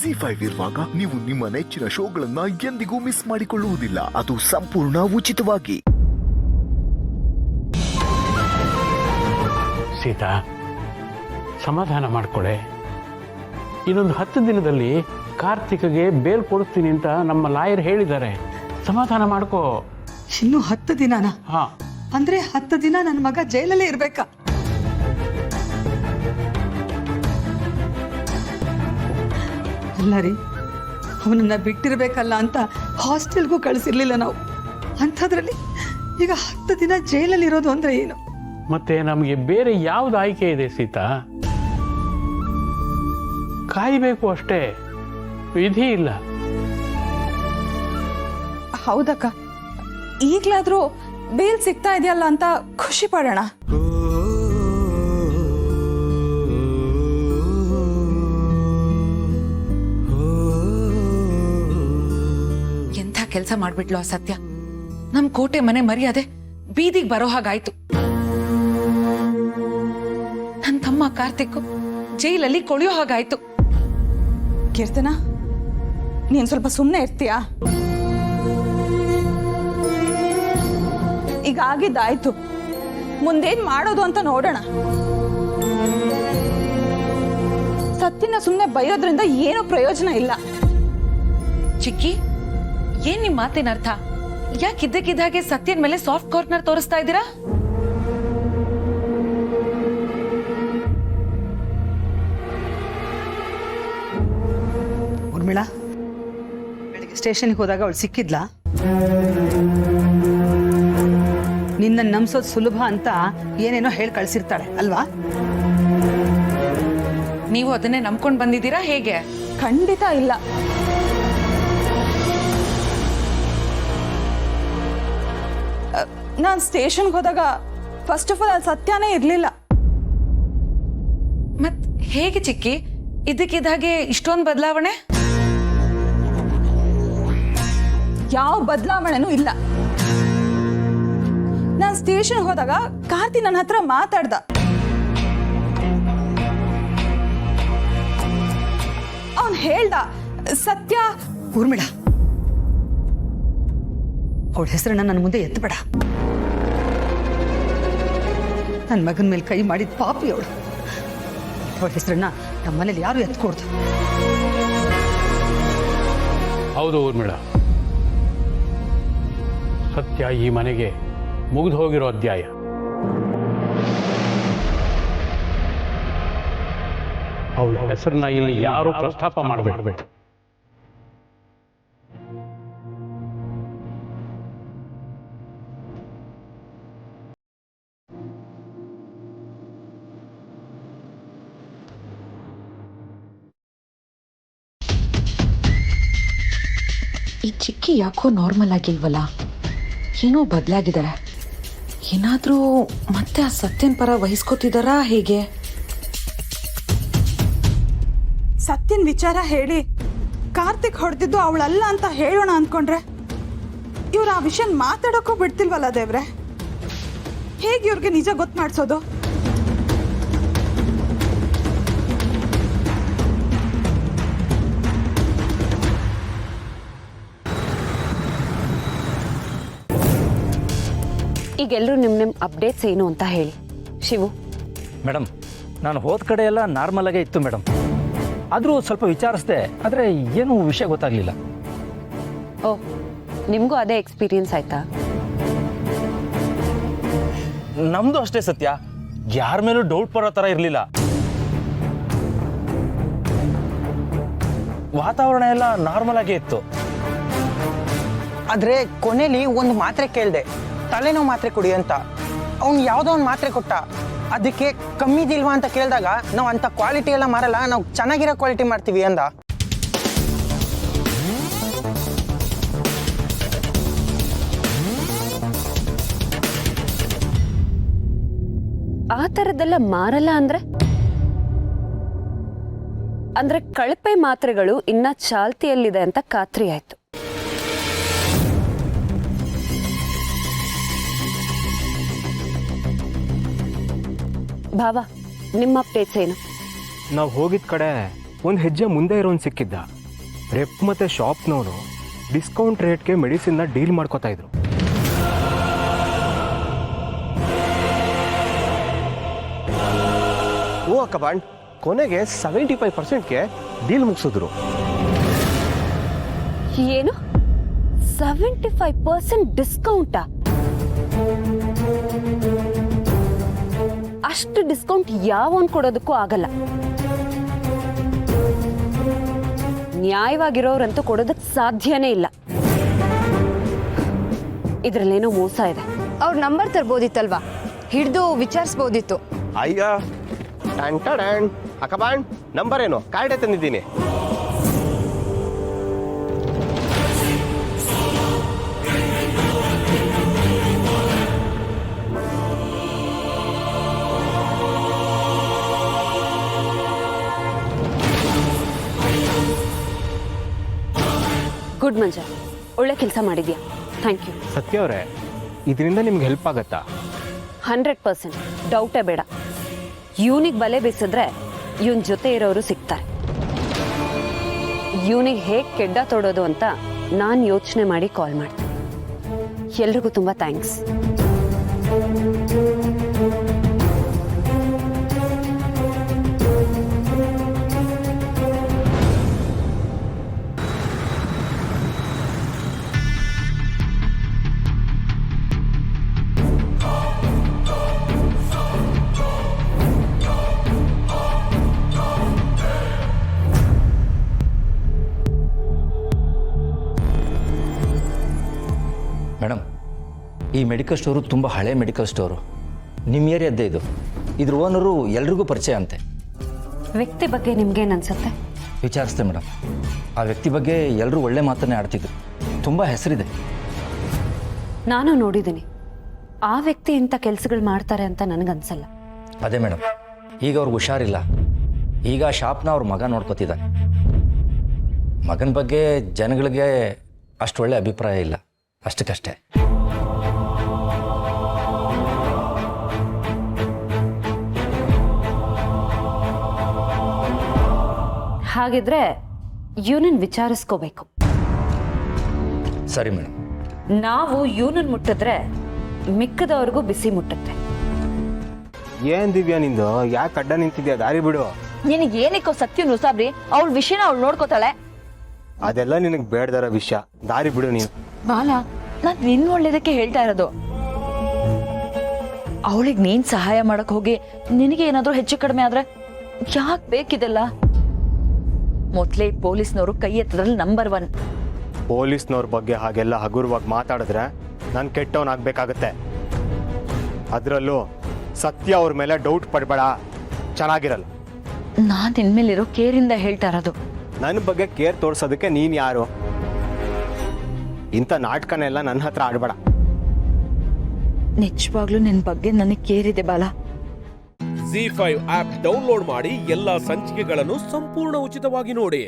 ZEE5 ಇರುವಾಗ ನೀವು ನಿಮ್ಮ ನೆಚ್ಚಿನ ಶೋಗಳನ್ನ ಎಂದಿಗೂ ಮಿಸ್ ಮಾಡಿಕೊಳ್ಳುವುದಿಲ್ಲ. ಅದು ಸಂಪೂರ್ಣ ಉಚಿತವಾಗಿ. ಸೀತಾ, ಸಮಾಧಾನ ಮಾಡ್ಕೊಳ್ಳೆ. ಇನ್ನೊಂದು 10 ದಿನದಲ್ಲಿ ಕಾರ್ತಿಕ್ಗೆ ಬೇಲ್ ಕೊಡಿಸ್ತೀನಿ ಅಂತ ನಮ್ಮ ಲಾಯರ್ ಹೇಳಿದ್ದಾರೆ. ಸಮಾಧಾನ ಮಾಡ್ಕೋ. ಇನ್ನು 10 ದಿನನಾ? ಹಾ. ಅಂದ್ರೆ 10 ದಿನ ನನ್ನ ಮಗ ಜೈಲಲ್ಲೇ ಇರ್ಬೇಕಾ? ಅಲ್ಲ ರೀ, ಅವನನ್ನ ಬಿಟ್ಟಿರ್ಬೇಕಲ್ಲ ಅಂತ ಹಾಸ್ಟೆಲ್ಗೂ ಕಳಿಸಿರ್ಲಿಲ್ಲ ನಾವು. ಅಂಥದ್ರಲ್ಲಿ ಈಗ 10 ದಿನ ಜೈಲಲ್ಲಿ ಇರೋದು ಅಂದ್ರೆ ಏನು? ಮತ್ತೆ ನಮಗೆ ಬೇರೆ ಯಾವ್ದು ಆಯ್ಕೆ ಇದೆ ಸೀತಾ? ಕಾಯಬೇಕು ಅಷ್ಟೇ, ವಿಧಿ ಇಲ್ಲ. ಹೌದಕ್ಕ, ಈಗ್ಲಾದ್ರೂ ಬೇಲ್ ಸಿಗ್ತಾ ಇದೆಯಲ್ಲ ಅಂತ ಖುಷಿ ಪಡೋಣ. ಎಂಥ ಕೆಲಸ ಮಾಡ್ಬಿಟ್ಲು ಆ ಸತ್ಯ. ನಮ್ ಕೋಟೆ ಮನೆ ಮರ್ಯಾದೆ ಬೀದಿಗೆ ಬರೋ ಹಾಗಾಯ್ತು. ನನ್ನ ತಮ್ಮ ಕಾರ್ತಿಕ್ ಜೈಲಲ್ಲಿ ಕೊಳೆಯೋ ಹಾಗಾಯ್ತು. ಕೀರ್ತನ, ನೀನ್ ಸ್ವಲ್ಪ ಸುಮ್ಮನೆ ಇರ್ತೀಯಾ? ಈಗ ಆಗಿದ್ದಾಯ್ತು, ಮುಂದೇನ್ ಮಾಡೋದು ಅಂತ ನೋಡೋಣ. ಸತ್ಯನ ಸುಮ್ಮನೆ ಬೈಯೋದ್ರಿಂದ ಏನೂ ಪ್ರಯೋಜನ ಇಲ್ಲ. ಚಿಕ್ಕಿ, ಏನ್ ನಿಮ್ ಮಾತಿನ ಅರ್ಥ? ಯಾಕಿದ್ದಕ್ಕಿದ್ದಾಗೆ ಸತ್ಯನ್ ಮೇಲೆ ಸಾಫ್ಟ್ ಕಾರ್ನರ್ ತೋರಿಸ್ತಾ ಇದ್ದೀರಾ? ಉರ್ಮಿಳಾ, ಬೆಳಿಗ್ಗೆ ಸ್ಟೇಷನ್ಗೆ ಹೋದಾಗ ಅವಳು ಸಿಕ್ಕಿದ್ಲಾ? ನಿನ್ನ ನಂಬಿಸೋದು ಸುಲಭ ಅಂತ ಏನೇನೋ ಹೇಳಿ ಕಳ್ಸಿರ್ತಾಳೆ ಅಲ್ವಾ? ನೀವು ಅದನ್ನೇ ನಂಬ್ಕೊಂಡ್ ಬಂದಿದ್ದೀರಾ ಹೇಗೆ? ಖಂಡಿತ ಇಲ್ಲ. ನಾನು ಸ್ಟೇಷನ್ಗೆ ಹೋದಾಗ ಫಸ್ಟ್ ಆಫ್ ಆಲ್ ಅಲ್ಲಿ ಸತ್ಯನೇ ಇರ್ಲಿಲ್ಲ. ಮತ್ ಹೇಗೆ ಚಿಕ್ಕಿ ಇದಕ್ಕಿದ್ದಾಗೆ ಇಷ್ಟೊಂದು ಬದಲಾವಣೆ? ಯಾವ ಬದಲಾವಣೆನೂ ಇಲ್ಲ. ನಾನು ಸ್ಟೇಷನ್ ಹೋದಾಗ ಕಾರ್ತಿ ನನ್ನ ಹತ್ರ ಮಾತಾಡ್ದ. ಅವನ್ ಹೇಳ್ದ, ಸತ್ಯ. ಊರ್ಮಿಳಾ, ಅವಳ ಹೆಸರನ್ನ ನನ್ನ ಮುಂದೆ ಎತ್ತಬೇಡ. ನನ್ನ ಮಗನ ಮೇಲೆ ಕೈ ಮಾಡಿದ ಪಾಪಿ ಅವಳು. ಅವಳ ಹೆಸರನ್ನ ನಮ್ಮ ಮನೇಲಿ ಯಾರು ಎತ್ಕೊಡ್ದು. ಹೌದು ಊರ್ಮಿಳಾ, ಸತ್ಯ ಈ ಮನೆಗೆ ಮುಗಿದು ಹೋಗಿರೋ ಅಧ್ಯಾಯ. ಅವಳ ಹೆಸರನ್ನ ಇಲ್ಲಿ ಯಾರು ಪ್ರಸ್ತಾಪ ಮಾಡಬೇಡ. ಈ ಚಿಕ್ಕಿ ಯಾಕೋ ನಾರ್ಮಲ್ ಆಗಿಲ್ವಲ್ಲ? ಏನೋ ಬದಲಾಗಿದ್ದಾರೆ. ಏನಾದ್ರೂ ಮತ್ತೆ ಆ ಸತ್ಯನ್ ಪರ ವಹಿಸ್ಕೋತಿದಾರಾ ಹೇಗೆ? ಸತ್ಯನ್ ವಿಚಾರ ಹೇಳಿ ಕಾರ್ತಿಕ್ ಹೊಡೆದಿದ್ದು ಅವಳಲ್ಲ ಅಂತ ಹೇಳೋಣ ಅಂದ್ಕೊಂಡ್ರೆ ಇವ್ರು ಆ ವಿಷಯ ಮಾತಾಡೋಕ್ಕೂ ಬಿಡ್ತಿಲ್ವಲ್ಲ ದೇವ್ರೆ. ಹೇಗೆ ಇವ್ರಿಗೆ ನಿಜ ಗೊತ್ತು ಮಾಡಿಸೋದು? ಈಗೆಲ್ಲರೂ ನಿಮ್ಮ ಅಪ್ಡೇಟ್ಸ್ ಏನು ಅಂತ ಹೇಳಿ. ಶಿವು ಮೇಡಮ್, ನಾನು ಹೋದ ಕಡೆ ಎಲ್ಲ ನಾರ್ಮಲ್ ಆಗೇ ಇತ್ತು ಮೇಡಮ್. ಆದರೂ ಸ್ವಲ್ಪ ವಿಚಾರಿಸಿದೆ, ಆದರೆ ಏನೂ ವಿಷಯ ಗೊತ್ತಾಗಲಿಲ್ಲ. ಓ, ನಿಮಗೂ ಅದೇ ಎಕ್ಸ್ಪೀರಿಯನ್ಸ್ ಆಯ್ತಾ? ನಮ್ಮದು ಅಷ್ಟೇ ಸತ್ಯ, ಯಾರ ಮೇಲೂ ಡೌಟ್ ಬರೋ ಥರ ಇರಲಿಲ್ಲ. ವಾತಾವರಣ ಎಲ್ಲ ನಾರ್ಮಲ್ ಆಗೇ ಇತ್ತು. ಆದರೆ ಕೊನೆಯಲ್ಲಿ ಒಂದು ಮಾತ್ರೆ ಕೇಳಿದೆ, ತಲೆನೋವು ಮಾತ್ರೆ ಕುಡಿ ಅಂತ. ಅವ್ನು ಯಾವುದೋ ಒಂದು ಮಾತ್ರೆ ಕೊಟ್ಟ. ಅದಕ್ಕೆ ಕಮ್ಮಿದಿಲ್ವಾ ಅಂತ ಕೇಳಿದಾಗ ನಾವು ಅಂಥ ಕ್ವಾಲಿಟಿ ಎಲ್ಲ ಮಾರಲ್ಲ, ನಾವು ಚೆನ್ನಾಗಿರೋ ಕ್ವಾಲಿಟಿ ಮಾಡ್ತೀವಿ ಅಂದ. ಆ ಥರದ್ದೆಲ್ಲ ಮಾರಲ್ಲ ಅಂದ್ರೆ ಕಳಪೆ ಮಾತ್ರೆಗಳು ಇನ್ನ ಚಾಲ್ತಿಯಲ್ಲಿದೆ ಅಂತ ಖಾತ್ರಿ ಆಯ್ತು. ಭಾವ, ನಿಮ್ಮ ಅಪ್ಡೇಟ್ಸ್ ಏನು? ನಾವು ಹೋಗಿದ್ದ ಕಡೆ ಒಂದು ಹೆಜ್ಜೆ ಮುಂದೆ ಇರೋನು ಸಿಕ್ಕಿದ್ದ. ರೆಪ್ ಮತ್ತು ಶಾಪ್ನವರು ಡಿಸ್ಕೌಂಟ್ ರೇಟ್ಗೆ ಮೆಡಿಸಿನ್ನ ಡೀಲ್ ಮಾಡ್ಕೋತಾ ಇದ್ರು. ಓ ಅಕ್ಕಬಾಂಡ್, ಕೊನೆಗೆ 75%ಗೆ ಡೀಲ್ ಮುಗಿಸಿದ್ರು. ಏನು 75% ಡಿಸ್ಕೌಂಟಾ? ಅಷ್ಟು ಡಿಸ್ಕೌಂಟ್ ಯಾವನ್ ಕೊಡೋದಕ್ಕೂ ಆಗಲ್ಲ. ನ್ಯಾಯವಾಗಿರೋರಂತೂ ಕೊಡೋದಕ್ಕೆ ಸಾಧ್ಯನೇ ಇಲ್ಲ. ಇದ್ರಲ್ಲೇನೋ ಮೋಸ ಇದೆ. ಅವ್ರ ನಂಬರ್ ತರ್ಬೋದಿತ್ತಲ್ವಾ, ಹಿಡಿದು ವಿಚಾರಿಸ್ಬೋದಿತ್ತು. ಅಯ್ಯ ಟ್ಯಾಂಟಡ್ಯಾಂಡ್ ಅಕ್ಕಬಾಂಡ್, ನಂಬರ್ ಏನು? ಕಾರ್ಡೇ ತಂದಿದ್ದೀನಿ. ಗುಡ್ ಮಂಜ, ಒಳ್ಳೆ ಕೆಲಸ ಮಾಡಿದ್ಯಾ, ಥ್ಯಾಂಕ್ ಯು. ಸತ್ಯ ಅವರೇ, ಇದರಿಂದ ನಿಮ್ಗೆ ಹೆಲ್ಪ್ ಆಗತ್ತಾ? 100% ಡೌಟೇ ಬೇಡ. ಇವನಿಗೆ ಬಲೆ ಬೀಸಿದ್ರೆ ಇವನ್ ಜೊತೆ ಇರೋರು ಸಿಗ್ತಾರೆ. ಇವನಿಗೆ ಹೇಗೆ ಕೆಡ್ಡ ತೊಡೋದು ಅಂತ ನಾನು ಯೋಚನೆ ಮಾಡಿ ಕಾಲ್ ಮಾಡ್ತೀನಿ. ಎಲ್ರಿಗೂ ತುಂಬ ಥ್ಯಾಂಕ್ಸ್. ಮೇಡಮ್, ಈ ಮೆಡಿಕಲ್ ಸ್ಟೋರು ತುಂಬ ಹಳೆ ಮೆಡಿಕಲ್ ಸ್ಟೋರು. ನಿಮ್ಮ ಏರಿಯಾದ್ದೇ ಇದು. ಇದ್ರ ಓನರು ಎಲ್ರಿಗೂ ಪರಿಚಯ ಅಂತೆ. ವ್ಯಕ್ತಿ ಬಗ್ಗೆ ನಿಮ್ಗೇನು ಅನ್ಸುತ್ತೆ? ವಿಚಾರಿಸ್ದೆ ಮೇಡಮ್. ಆ ವ್ಯಕ್ತಿ ಬಗ್ಗೆ ಎಲ್ಲರೂ ಒಳ್ಳೆ ಮಾತನ್ನೇ ಆಡ್ತಿದ್ರು. ತುಂಬ ಹೆಸರಿದೆ. ನಾನು ನೋಡಿದ್ದೀನಿ. ಆ ವ್ಯಕ್ತಿ ಇಂಥ ಕೆಲಸಗಳು ಮಾಡ್ತಾರೆ ಅಂತ ನನಗನ್ಸಲ್ಲ. ಅದೇ ಮೇಡಮ್, ಈಗ ಅವ್ರಿಗೆ ಹುಷಾರಿಲ್ಲ. ಈಗ ಆ ಶಾಪ್ನ ಅವ್ರ ಮಗ ನೋಡ್ಕೊತಿದ್ದಾನೆ. ಮಗನ ಬಗ್ಗೆ ಜನಗಳಿಗೆ ಅಷ್ಟು ಒಳ್ಳೆ ಅಭಿಪ್ರಾಯ ಇಲ್ಲ, ಅಷ್ಟಕ್ಕಷ್ಟೇ. ಹಾಗಿದ್ರೆ ಇವನನ್ನು ವಿಚಾರಿಸ್ಕೋಬೇಕು. ಸರಿ ಮೇಡಮ್. ನಾವು ಇವನನ್ನು ಮುಟ್ಟಿದ್ರೆ ಮಿಕ್ಕದವ್ರಿಗೂ ಬಿಸಿ ಮುಟ್ಟುತ್ತೆ. ಏನ್ ದಿವ್ಯಾ ನಿಂದು? ಯಾಕೆ ಅಡ್ಡ ನಿಂತಿದ್ಯಾ? ದಾರಿ ಬಿಡು. ನಿನಗೆ ಏನಕ್ಕೋ ಸತ್ಯ ನುಸಾಬ್ರಿ, ಅವಳ ವಿಷಯನ ಅವಳು ನೋಡ್ಕೋತಾಳೆ. ಅದೆಲ್ಲ ನಿನಗೆ ಬೇಡದಾರ ವಿಷಯ. ದಾರಿ ಬಿಡು ನೀನು. ಬಾಲ, ನಾನ್ ನಿನ್ನ ಒಳ್ಳೇದಕ್ಕೆ ಹೇಳ್ತಾ ಇರೋದು. ಅವಳಿಗೆ ನೀನ್ ಸಹಾಯ ಮಾಡಕ್ ಹೋಗಿ ನಿನಗೆ ಏನಾದ್ರೂ ಹೆಚ್ಚು ಕಡಿಮೆ ಆದ್ರೆ ಯಾಕೆ ಬೇಕಿದೆಲ್ಲ? ಮೊದ್ಲೇ ಪೊಲೀಸ್ನವರು ಕೈ ಎತ್ತದ್ರಲ್ಲಿ ನಂಬರ್ 1. ಪೊಲೀಸ್ನವ್ರ ಬಗ್ಗೆ ಹಾಗೆಲ್ಲ ಹಗುರವಾಗಿ ಮಾತಾಡಿದ್ರೆ ನಾನು ಕೆಟ್ಟವನಾಗಬೇಕಾಗತ್ತೆ. ಅದರಲ್ಲೂ ಸತ್ಯ ಅವ್ರ ಮೇಲೆ ಡೌಟ್ ಪಡಬೇಡ, ಚೆನ್ನಾಗಿರಲ್ಲ. ನಾನ್ ನಿನ್ಮೇಲಿರೋ ಕೇರಿಂದ ಹೇಳ್ತಾ ಇರೋದು. ನನ್ನ ಬಗ್ಗೆ ಕೇರ್ ತೋರ್ಸೋದಕ್ಕೆ ನೀನು ಯಾರು? ಇಂಥ ನಾಟಕನೆಲ್ಲ ನನ್ನ ಹತ್ರ ಆಡಬೇಡ. ನಿಜವಾಗ್ಲೂ ನಿನ್ ಬಗ್ಗೆ ನನಗೆ ಕೇರ್ ಇದೆ ಬಾಲ. ZEE5 ಆಪ್ ಡೌನ್ಲೋಡ್ ಮಾಡಿ ಎಲ್ಲಾ ಸಂಚಿಕೆಗಳನ್ನು ಸಂಪೂರ್ಣ ಉಚಿತವಾಗಿ ನೋಡಿ.